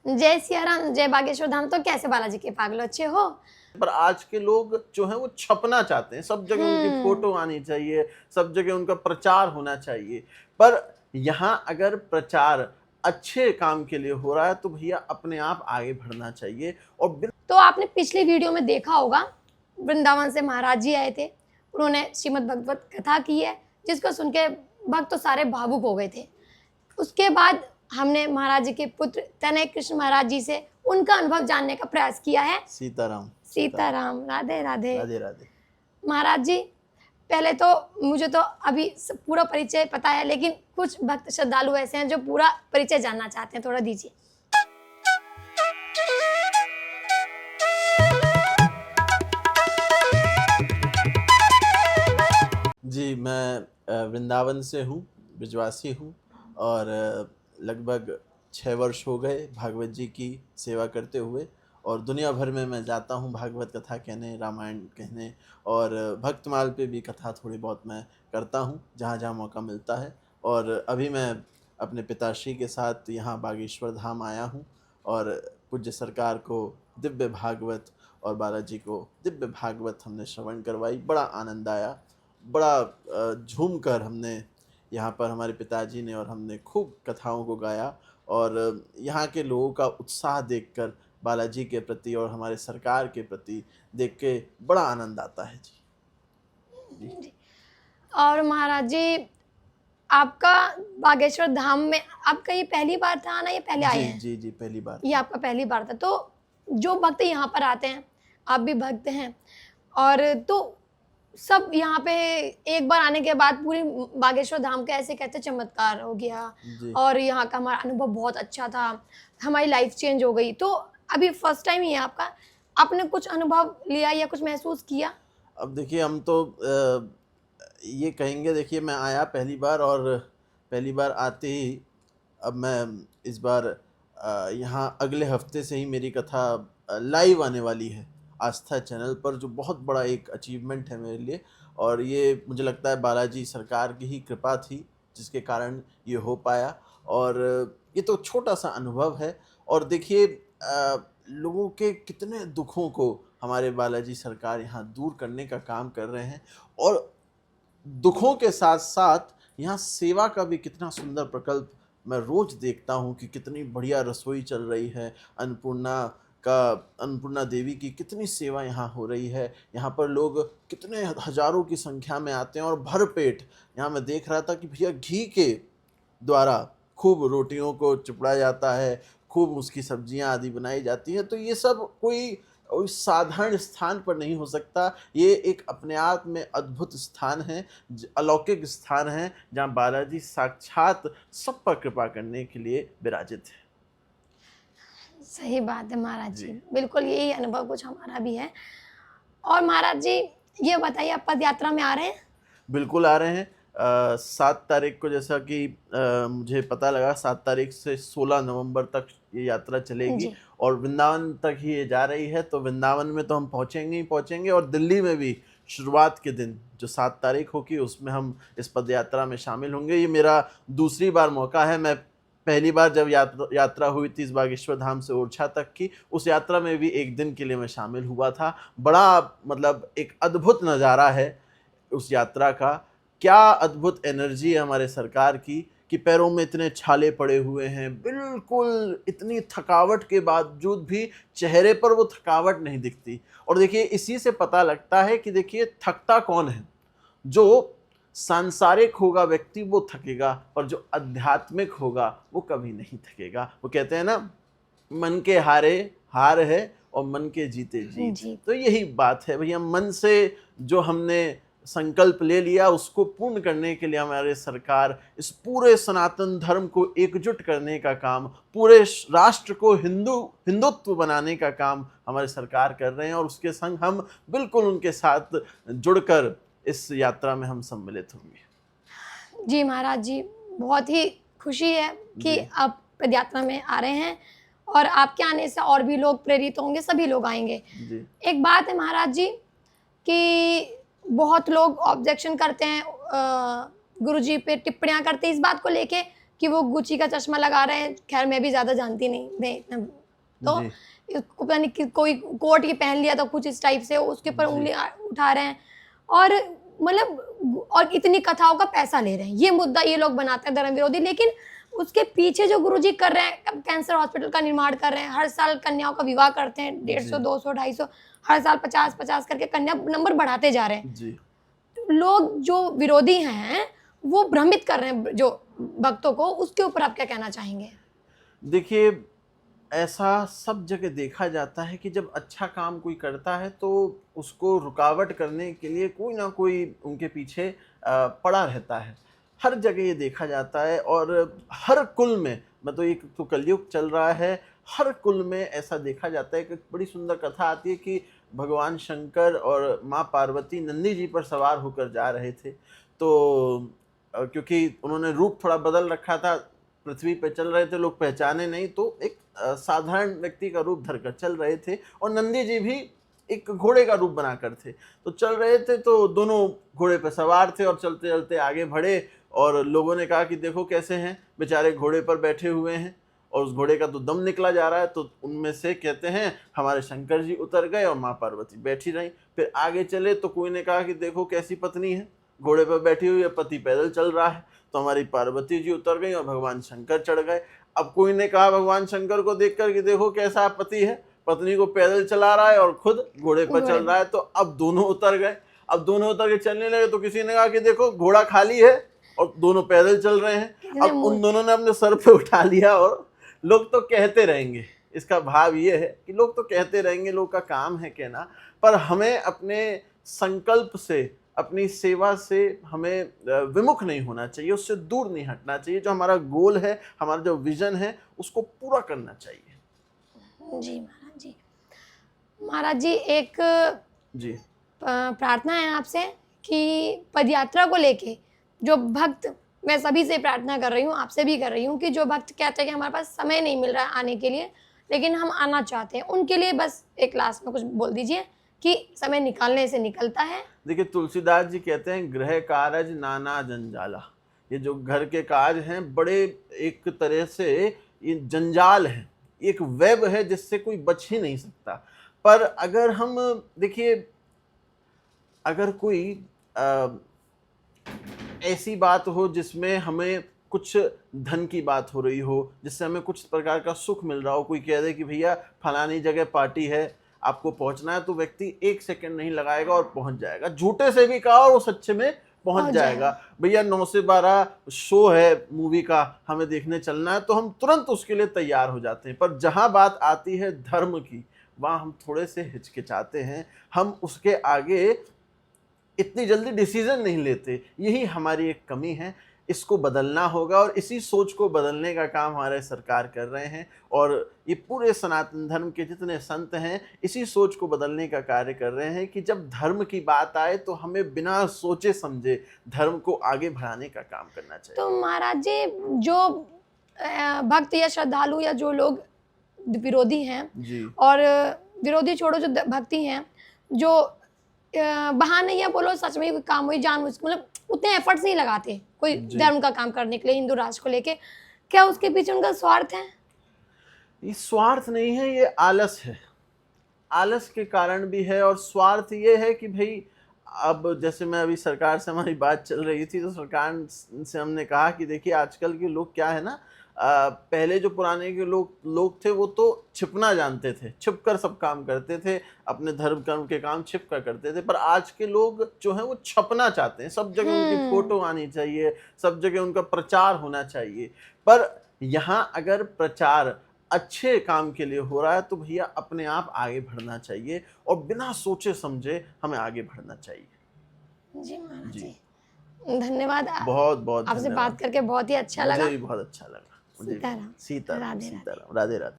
जय सिया राम, जय बागेश्वर धाम। तो कैसे बालाजी के पागल अच्छे हो? पर आज के लोग जो है वो छपना चाहते हैं, सब जगह उनकी फोटो आनी चाहिए, सब जगह उनका प्रचार होना चाहिए। पर यहाँ अगर प्रचार अच्छे काम के लिए हो रहा है तो भैया अपने आप आगे बढ़ना चाहिए। और तो आपने पिछली वीडियो में देखा होगा, वृंदावन से महाराज जी आए थे, उन्होंने श्रीमद् भगवत कथा की है, जिसको सुन के भक्त तो सारे भावुक हो गए थे। उसके बाद हमने महाराज जी के पुत्र तनय कृष्ण महाराज जी से उनका अनुभव जानने का प्रयास किया है। सीताराम सीताराम, राधे राधे। राधे राधे। महाराज जी, पहले तो मुझे तो अभी पूरा परिचय पता है, लेकिन कुछ भक्त श्रद्धालु ऐसे हैं जो पूरा परिचय जानना चाहते हैं, थोड़ा दीजिए। जी, मैं वृंदावन से हूँ, ब्रजवासी हूँ और लगभग 6 वर्ष हो गए भागवत जी की सेवा करते हुए। और दुनिया भर में मैं जाता हूँ भागवत कथा कहने, रामायण कहने, और भक्तमाल पे भी कथा थोड़ी बहुत मैं करता हूँ जहाँ जहाँ मौका मिलता है। और अभी मैं अपने पिताश्री के साथ यहाँ बागेश्वर धाम आया हूँ और पूज्य सरकार को दिव्य भागवत और बालाजी को दिव्य भागवत हमने श्रवण करवाई। बड़ा आनंद आया, बड़ा झूम कर हमने यहाँ पर, हमारे पिताजी ने और हमने खूब कथाओं को गाया। और यहाँ के लोगों का उत्साह देखकर बालाजी के प्रति और हमारे सरकार के प्रति देख के बड़ा आनंद आता है। जी। और महाराज जी, आपका बागेश्वर धाम में आपका ये पहली बार था ना, ये पहले आए हैं? जी जी, पहली बार। ये आपका पहली बार था। तो जो भक्त यहाँ पर आते हैं, आप भी भक्त हैं, और तो सब यहाँ पे एक बार आने के बाद पूरी बागेश्वर धाम का ऐसे कहते चमत्कार हो गया, और यहाँ का हमारा अनुभव बहुत अच्छा था, हमारी लाइफ चेंज हो गई। तो अभी फर्स्ट टाइम ही है आपका, आपने कुछ अनुभव लिया या कुछ महसूस किया? अब देखिए, हम तो ये कहेंगे, देखिए मैं आया पहली बार, और पहली बार आते ही अब मैं इस बार यहाँ अगले हफ्ते से ही मेरी कथा लाइव आने वाली है आस्था चैनल पर, जो बहुत बड़ा एक अचीवमेंट है मेरे लिए। और ये मुझे लगता है बालाजी सरकार की ही कृपा थी जिसके कारण ये हो पाया। और ये तो छोटा सा अनुभव है। और देखिए, लोगों के कितने दुखों को हमारे बालाजी सरकार यहाँ दूर करने का काम कर रहे हैं। और दुखों के साथ साथ यहाँ सेवा का भी कितना सुंदर प्रकल्प मैं रोज देखता हूँ कि कितनी बढ़िया रसोई चल रही है। अन्नपूर्णा देवी की कितनी सेवा यहाँ हो रही है। यहाँ पर लोग कितने हजारों की संख्या में आते हैं और भर पेट। यहाँ मैं देख रहा था कि भैया घी के द्वारा खूब रोटियों को चिपड़ा जाता है, खूब उसकी सब्जियां आदि बनाई जाती हैं। तो ये सब कोई साधारण स्थान पर नहीं हो सकता। ये एक अपने आप में अद्भुत स्थान है, अलौकिक स्थान है, जहाँ बालाजी साक्षात सब पर कृपा करने के लिए विराजित है। सही बात है महाराज जी, बिल्कुल यही अनुभव कुछ हमारा भी है। और महाराज जी, ये बताइए, आप पद यात्रा में आ रहे हैं? बिल्कुल आ रहे हैं। 7 तारीख को, जैसा कि मुझे पता लगा, 7 तारीख से 16 नवंबर तक ये यात्रा चलेगी और वृंदावन तक ही ये जा रही है। तो वृंदावन में तो हम पहुँचेंगे ही पहुँचेंगे, और दिल्ली में भी शुरुआत के दिन जो 7 तारीख होगी उसमें हम इस पद यात्रा में शामिल होंगे। ये मेरा दूसरी बार मौका है। मैं पहली बार जब यात्रा हुई थी इस बागेश्वर धाम से ओरछा तक की, उस यात्रा में भी एक दिन के लिए मैं शामिल हुआ था। बड़ा मतलब एक अद्भुत नज़ारा है उस यात्रा का। क्या अद्भुत एनर्जी है हमारे सरकार की कि पैरों में इतने छाले पड़े हुए हैं, बिल्कुल इतनी थकावट के बावजूद भी चेहरे पर वो थकावट नहीं दिखती। और देखिए, इसी से पता लगता है कि देखिए थकता कौन है। जो सांसारिक होगा व्यक्ति वो थकेगा, और जो आध्यात्मिक होगा वो कभी नहीं थकेगा। वो कहते हैं ना, मन के हारे हार है और मन के जीते जीत। तो यही बात है भैया, मन से जो हमने संकल्प ले लिया उसको पूर्ण करने के लिए हमारे सरकार इस पूरे सनातन धर्म को एकजुट करने का काम, पूरे राष्ट्र को हिंदुत्व बनाने का काम हमारे सरकार कर रहे हैं। और उसके संग हम बिल्कुल उनके साथ जुड़कर इस यात्रा में हम सम्मिलित होंगे। जी महाराज जी, बहुत ही खुशी है कि आप पद यात्रा में आ रहे हैं, और आपके आने से और भी लोग प्रेरित होंगे, सभी लोग आएंगे। एक बात है महाराज जी कि बहुत लोग ऑब्जेक्शन करते हैं, गुरुजी पे टिप्पणियां करते हैं इस बात को लेके कि वो गुची का चश्मा लगा रहे हैं, खैर मैं भी ज़्यादा जानती नहीं मैं तो जी इसको पता नहीं कोई कोट ये पहन लिया था कुछ इस टाइप से, उसके ऊपर जी उंगली उठा रहे हैं और मतलब और इतनी कथाओं का पैसा ले रहे हैं। ये मुद्दा ये लोग बनाते हैं धर्म विरोधी, लेकिन उसके पीछे जो गुरुजी कर रहे हैं, अब कैंसर हॉस्पिटल का निर्माण कर रहे हैं, हर साल कन्याओं का विवाह करते हैं, 150 जी 200 250 हर साल 50 करके कन्या नंबर बढ़ाते जा रहे हैं। जी लोग जो विरोधी हैं वो भ्रमित कर रहे हैं जो भक्तों को, उसके ऊपर आप क्या कहना चाहेंगे? देखिए, ऐसा सब जगह देखा जाता है कि जब अच्छा काम कोई करता है तो उसको रुकावट करने के लिए कोई ना कोई उनके पीछे पड़ा रहता है। हर जगह ये देखा जाता है और हर कुल में, मतलब एक तो कलयुग चल रहा है, हर कुल में ऐसा देखा जाता है कि बड़ी सुंदर कथा आती है कि भगवान शंकर और माँ पार्वती नंदी जी पर सवार होकर जा रहे थे। तो क्योंकि उन्होंने रूप थोड़ा बदल रखा था, पृथ्वी पे चल रहे थे, लोग पहचाने नहीं, तो एक साधारण व्यक्ति का रूप धरकर चल रहे थे और नंदी जी भी एक घोड़े का रूप बनाकर थे। तो चल रहे थे, तो दोनों घोड़े पर सवार थे और चलते चलते आगे बढ़े और लोगों ने कहा कि देखो कैसे हैं, बेचारे घोड़े पर बैठे हुए हैं और उस घोड़े का तो दम निकला जा रहा है। तो उनमें से कहते हैं हमारे शंकर जी उतर गए और माँ पार्वती बैठी रहीं। फिर आगे चले तो कोई ने कहा कि देखो कैसी पत्नी है, घोड़े पर बैठी हुई है, पति पैदल चल रहा है। तो हमारी पार्वती जी उतर गई और भगवान शंकर चढ़ गए। अब कोई ने कहा भगवान शंकर को देखकर कि देखो कैसा पति है, पत्नी को पैदल चला रहा है और खुद घोड़े पर चल रहा है। तो अब दोनों उतर गए। अब दोनों उतर के चलने लगे तो किसी ने कहा कि देखो घोड़ा खाली है और दोनों पैदल चल रहे हैं। अब उन दोनों ने अपने सर पे उठा लिया और लोग तो कहते रहेंगे। इसका भाव ये है कि लोग तो कहते रहेंगे, लोग का काम है कहना, पर हमें अपने संकल्प से, अपनी सेवा से हमें विमुख नहीं होना चाहिए, उससे दूर नहीं हटना चाहिए। जो हमारा गोल है, हमारा जो विजन है, उसको पूरा करना चाहिए। जी महाराज जी। महाराज जी एक जी प्रार्थना है आपसे कि पदयात्रा को लेके जो भक्त, मैं सभी से प्रार्थना कर रही हूँ, आपसे भी कर रही हूँ कि जो भक्त कहते हैं कि हमारे पास समय नहीं मिल रहा है आने के लिए, लेकिन हम आना चाहते हैं, उनके लिए बस एक लास्ट में कुछ बोल दीजिए कि समय निकालने से निकलता है। देखिए, तुलसीदास जी कहते हैं गृह कारज नाना जंजाला। ये जो घर के कार्य हैं बड़े एक तरह से ये जंजाल है, एक वेब है जिससे कोई बच ही नहीं सकता। पर अगर हम देखिए, अगर कोई ऐसी बात हो जिसमें हमें कुछ धन की बात हो रही हो, जिससे हमें कुछ प्रकार का सुख मिल रहा हो, कोई कह दे कि भैया फलानी जगह पार्टी है, आपको पहुंचना है, तो व्यक्ति 1 सेकंड नहीं लगाएगा और पहुंच जाएगा। झूठे से भी कहा और वो सच्चे में पहुंच जाएगा। भैया 9 से 12 शो है मूवी का, हमें देखने चलना है, तो हम तुरंत उसके लिए तैयार हो जाते हैं। पर जहां बात आती है धर्म की, वहां हम थोड़े से हिचकिचाते हैं, हम उसके आगे इतनी जल्दी डिसीजन नहीं लेते। यही हमारी एक कमी है, इसको बदलना होगा और इसी सोच को बदलने का काम हमारे सरकार कर रहे हैं और ये पूरे सनातन धर्म के जितने संत हैं इसी सोच को बदलने का कार्य कर रहे हैं कि जब धर्म की बात आए तो हमें बिना सोचे समझे धर्म को आगे बढ़ाने का काम करना चाहिए। तो महाराज जी जो भक्त या श्रद्धालु या जो लोग विरोधी हैं जी और विरोधी छोड़ो, जो भक्ति हैं, जो बहाने या बोलो सच में कोई काम हुई जान, मतलब उतने एफर्ट्स नहीं लगाते कोई धर्म का काम करने के लिए, हिंदू राष्ट्र को लेके, क्या उसके पीछे उनका स्वार्थ है? ये स्वार्थ नहीं है, ये आलस है। आलस के कारण भी है और स्वार्थ ये है कि भाई, अब जैसे मैं अभी सरकार से हमारी बात चल रही थी तो सरकार से हमने कहा कि देखिए आजकल के लोग क्या है ना, पहले जो पुराने के लोग थे वो तो छिपना जानते थे, छिप कर सब काम करते थे, अपने धर्म कर्म के काम छिप कर करते थे। पर आज के लोग जो हैं वो छपना चाहते हैं, सब जगह उनकी फोटो आनी चाहिए, सब जगह उनका प्रचार होना चाहिए। पर यहाँ अगर प्रचार अच्छे काम के लिए हो रहा है तो भैया अपने आप आगे बढ़ना चाहिए और बिना सोचे समझे हमें आगे बढ़ना चाहिए। जी महाराज जी जी, धन्यवाद। बहुत बहुत आपसे धन्यवाद। बात करके बहुत ही अच्छा लगा। मुझे भी बहुत अच्छा लगा। मुझे सीताराम। सीताराम राधे राधे। सीताराम, राधे राधे।